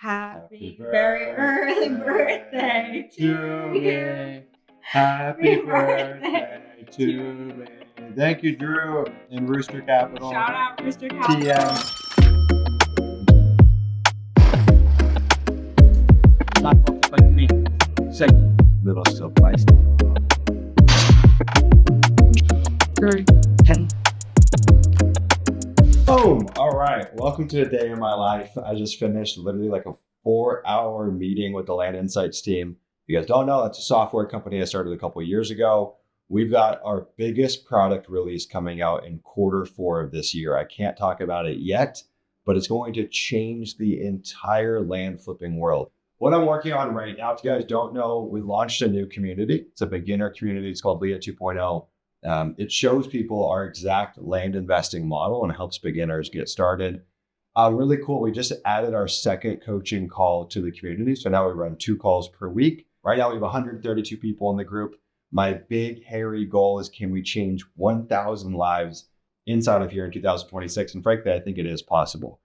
Happy very early birthday to you. Happy birthday to me. Thank you, Drew and Rooster Capital. Shout out Rooster Capital. TM. Like me. Say little surprise. 30, 10. Boom. All right. Welcome to a day in my life. I just finished literally like a 4-hour meeting with the Land Insights team. If you guys don't know, that's a software company I started a couple of years ago. We've got our biggest product release coming out in Q4 of this year. I can't talk about it yet, but it's going to change the entire land flipping world. What I'm working on right now, if you guys don't know, we launched a new community. It's a beginner community. It's called Leah 2.0. It shows people our exact land investing model and helps beginners get started. Really cool. We just added our second coaching call to the community. So now we run 2 calls per week. Right now we have 132 people in the group. My big, hairy goal is, can we change 1,000 lives inside of here in 2026? And frankly, I think it is possible.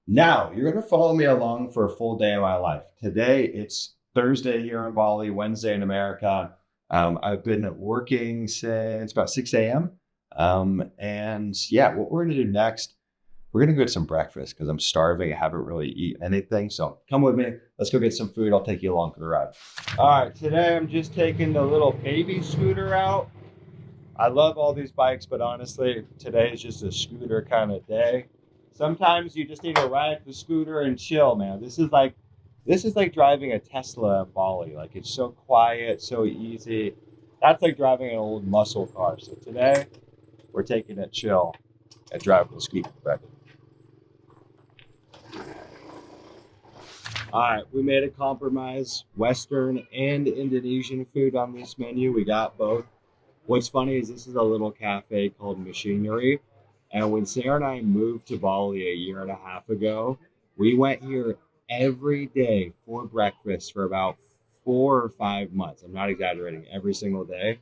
Now, you're going to follow me along for a full day of my life. Today, it's Thursday here in Bali, Wednesday in America. I've been working since about 6 a.m. And yeah, what we're going to do next, we're going to go get some breakfast because I'm starving. I haven't really eaten anything. So come with me. Let's go get some food. I'll take you along for the ride. All right. Today, I'm just taking the little baby scooter out. I love all these bikes, but honestly, today is just a scooter kind of day. Sometimes you just need to ride the scooter and chill, man. This is like driving a Tesla in Bali. Like, it's so quiet, so easy. That's like driving an old muscle car. So today, we're taking it chill and driving the scooter back. All right, we made a compromise. Western and Indonesian food on this menu. We got both. What's funny is this is a little cafe called Machinery. And when Sarah and I moved to Bali a year and a half ago, we went here every day for breakfast for about 4 or 5 months. I'm not exaggerating, every single day.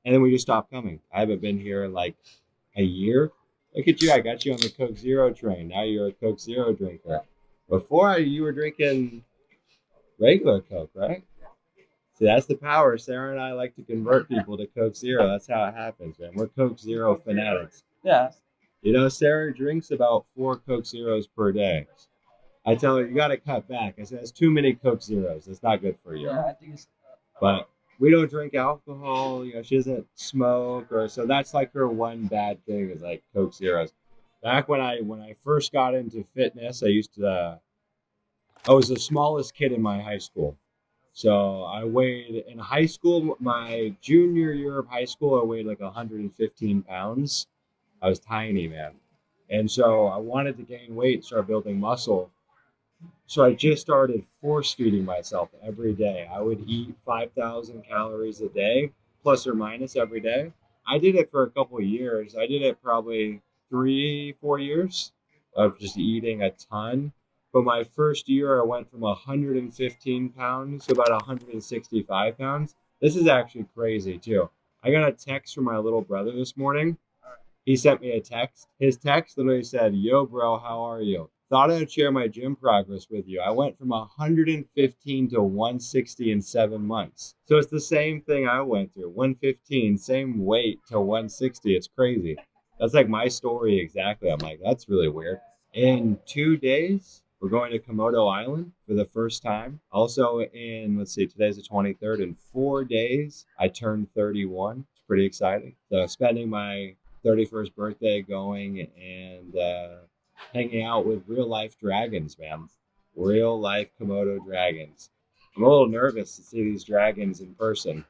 And then we just stopped coming. I haven't been here in like a year. Look at you, I got you on the Coke Zero train. Now you're a Coke Zero drinker. Before, you were drinking regular Coke, right? See, that's the power. Sarah and I like to convert people to Coke Zero. That's how it happens, man. We're Coke Zero fanatics. Yeah. You know, Sarah drinks about 4 Coke Zeros per day. I tell her, you got to cut back. I said, that's too many Coke Zeros. It's not good for you. Yeah, I think it's... But we don't drink alcohol. You know, she doesn't smoke. So that's like her one bad thing is like Coke Zeros. Back when I first got into fitness, I was the smallest kid in my high school. So I weighed, in high school, my junior year of high school, I weighed like 115 pounds. I was tiny, man. And so I wanted to gain weight, start building muscle. So I just started force feeding myself every day. I would eat 5,000 calories a day, plus or minus every day. I did it for a couple of years. I did it probably 3-4 years of just eating a ton. But my first year, I went from 115 pounds to about 165 pounds. This is actually crazy, too. I got a text from my little brother this morning. He sent me a text. His text literally said, "Yo, bro, how are you? Thought I'd share my gym progress with you. I went from 115 to 160 in 7 months." So it's the same thing I went through. 115, same weight to 160. It's crazy. That's like my story exactly. I'm like, that's really weird. In 2 days, we're going to Komodo Island for the first time. Also today's the 23rd. In 4 days, I turned 31. It's pretty exciting. So spending my 31st birthday going and hanging out with real life dragons, man. Real life Komodo dragons. I'm a little nervous to see these dragons in person.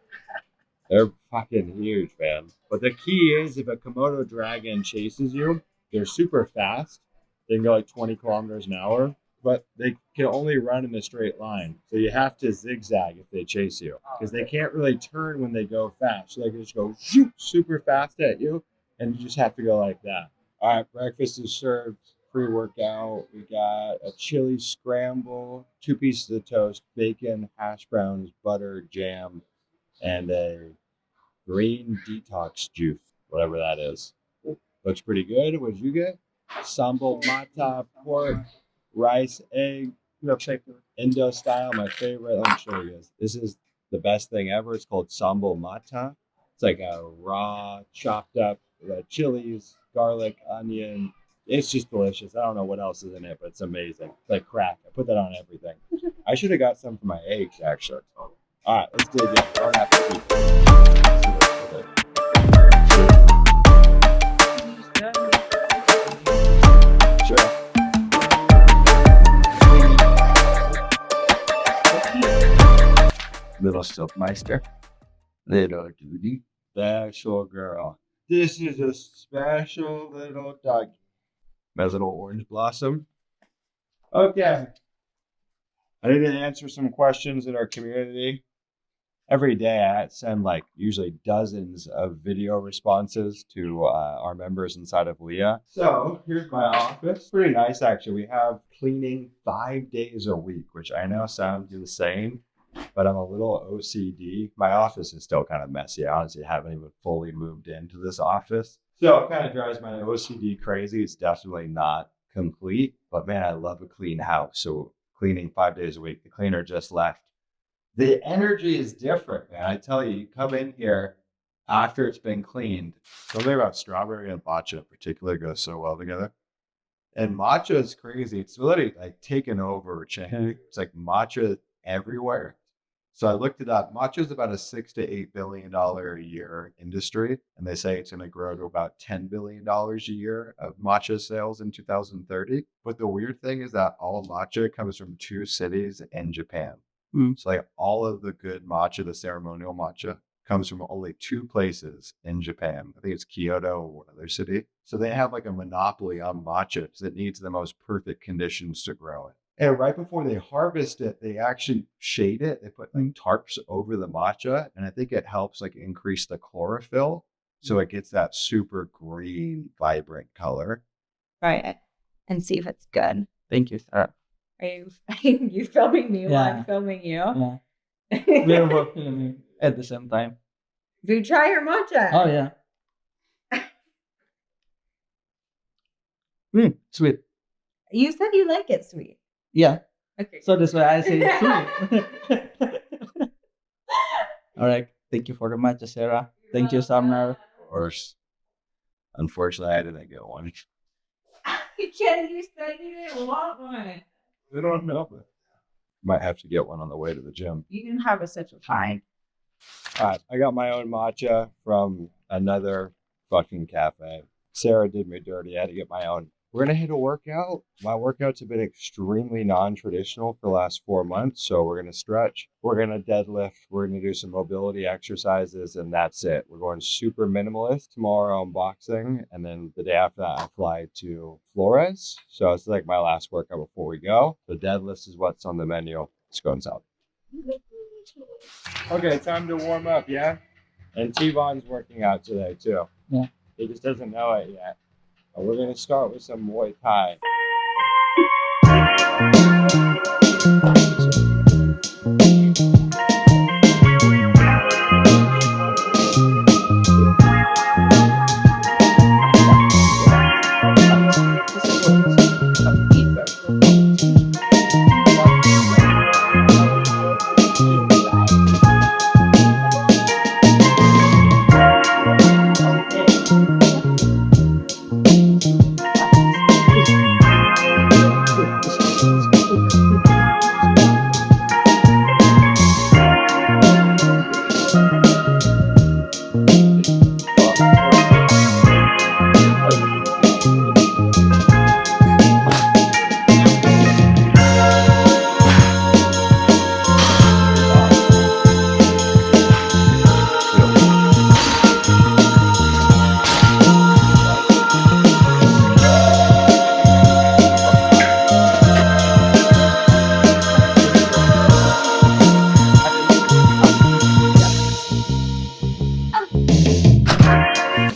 They're fucking huge, man. But the key is, if a Komodo dragon chases you, they're super fast. They can go like 20 kilometers an hour, but they can only run in a straight line. So you have to zigzag if they chase you, because they can't really turn when they go fast. So they can just go super fast at you. And you just have to go like that. All right, breakfast is served, pre-workout. We got a chili scramble, 2 pieces of toast, bacon, hash browns, butter, jam, and a green detox juice, whatever that is. Looks pretty good. What did you get? Sambal matcha, pork, rice, egg, milkshake. Indo style, my favorite. Let me show you guys. This is the best thing ever. It's called sambal matcha. It's like a raw, chopped up chilies, garlic, onion. It's just delicious. I don't know what else is in it, but it's amazing. It's like crack. I put that on everything. I should have got some for my eggs, actually. All right, let's dig in. I don't have to see. Sure. Little Soapmeister. Little Duty. Special girl. This is a special little dog. My little orange blossom. Okay. I need to answer some questions in our community. Every day I send like usually dozens of video responses to our members inside of Leah. So here's my office. Pretty nice actually. We have cleaning 5 days a week, which I know sounds insane, but I'm a little OCD. My office is still kind of messy. I honestly haven't even fully moved into this office. So it kind of drives my OCD crazy. It's definitely not complete, but man, I love a clean house. So cleaning 5 days a week. The cleaner just left. The energy is different, man. I tell you, you come in here after it's been cleaned. Something about strawberry and matcha in particular goes so well together. And matcha is crazy. It's literally like taken over. It's like matcha everywhere. So I looked it up. Matcha is about a $6 to $8 billion a year industry, and they say it's going to grow to about $10 billion a year of matcha sales in 2030. But the weird thing is that all matcha comes from 2 cities in Japan. So like all of the good matcha, the ceremonial matcha, comes from only 2 places in Japan. I think it's Kyoto or one other city. So they have like a monopoly on matcha because it needs the most perfect conditions to grow it. And right before they harvest it, they actually shade it. They put like tarps over the matcha. And I think it helps like increase the chlorophyll. So it gets that super green, vibrant color. Try it and see if it's good. Thank you, Sarah. Are you filming me while I'm Yeah. filming you? Yeah. We're both filming at the same time. Do you try your matcha? Oh, yeah. Sweet. You said you like it sweet. Yeah. Okay. So that's why I say sweet. All right. Thank you for the matcha, Sarah. Thank you, Sumner. Of course. Unfortunately, I didn't get one. You said you didn't want one. I don't know. But might have to get one on the way to the gym. You can have such a fine. All right, I got my own matcha from another fucking cafe. Sarah did me dirty. I had to get my own. We're going to hit a workout. My workouts have been extremely non-traditional for the last 4 months. So we're going to stretch. We're going to deadlift. We're going to do some mobility exercises. And that's it. We're going super minimalist tomorrow on boxing. And then the day after that, I fly to Flores. So it's like my last workout before we go. The deadlift is what's on the menu. It's going south. Okay, time to warm up, yeah? And T-Bon's working out today, too. Yeah. He just doesn't know it yet. But we're going to start with some Muay Thai.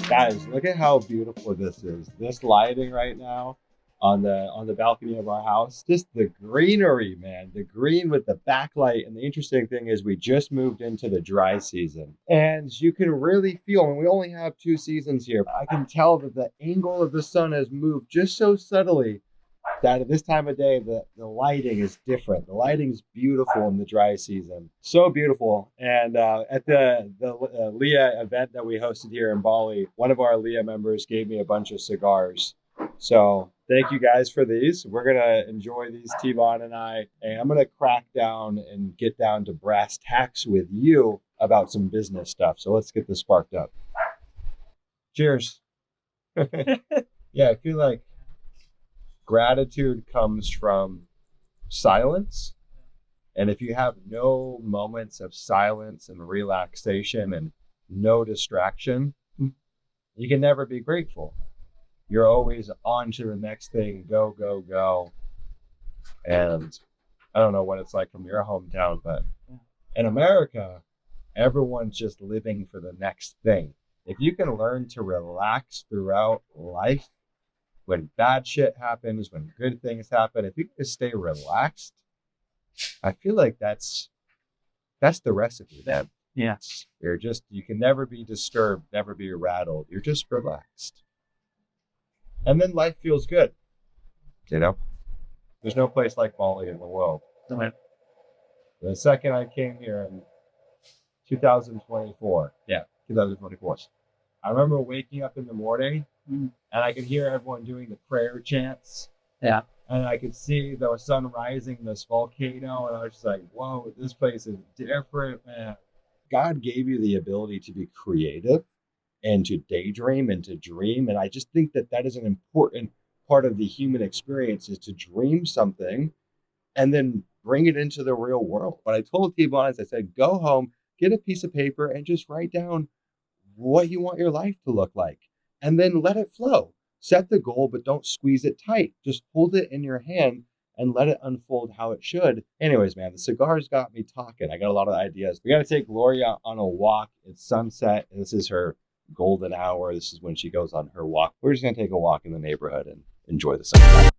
Guys, look at how beautiful this is. This lighting right now on the balcony of our house. Just the greenery, man. The green with the backlight. And the interesting thing is we just moved into the dry season. And you can really feel, and we only have 2 seasons here, but I can tell that the angle of the sun has moved just so subtly that at this time of day, the lighting is different. The lighting is beautiful in the dry season. So beautiful. And at the Leah event that we hosted here in Bali, one of our Leah members gave me a bunch of cigars. So thank you guys for these. We're going to enjoy these, T-Bon and I. And I'm going to crack down and get down to brass tacks with you about some business stuff. So let's get this sparked up. Cheers. Yeah, I feel like gratitude comes from silence. And if you have no moments of silence and relaxation and no distraction, you can never be grateful. You're always on to the next thing, go, go, go. And I don't know what it's like from your hometown, but in America, everyone's just living for the next thing. If you can learn to relax throughout life, when bad shit happens, when good things happen, if you can just stay relaxed, I feel like that's the recipe, man. Yes. You can never be disturbed, never be rattled. You're just relaxed. And then life feels good. You know? There's no place like Bali in the world. Right. The second I came here in 2024. Yeah, 2024. I remember waking up in the morning and I could hear everyone doing the prayer chants. Yeah. And I could see the sun rising, this volcano, and I was just like, whoa, this place is different, man. God gave you the ability to be creative and to daydream and to dream. And I just think that that is an important part of the human experience, is to dream something and then bring it into the real world. What I told T-Bon is I said, go home, get a piece of paper and just write down what you want your life to look like. And then let it flow. Set the goal, but don't squeeze it tight. Just hold it in your hand and let it unfold how it should. Anyways, man, the cigars got me talking. I got a lot of ideas. We got to take Gloria on a walk. It's sunset. This is her golden hour. This is when she goes on her walk. We're just going to take a walk in the neighborhood and enjoy the sunset.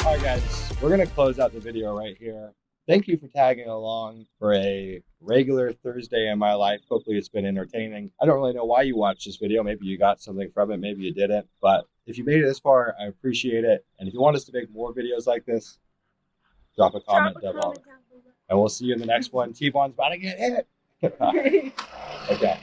All right, guys, we're going to close out the video right here. Thank you for tagging along for a regular Thursday in my life. Hopefully it's been entertaining. I don't really know why you watched this video. Maybe you got something from it. Maybe you didn't. But if you made it this far, I appreciate it. And if you want us to make more videos like this, drop a comment down below. And we'll see you in the next one. T-Bon's about to get hit. Okay.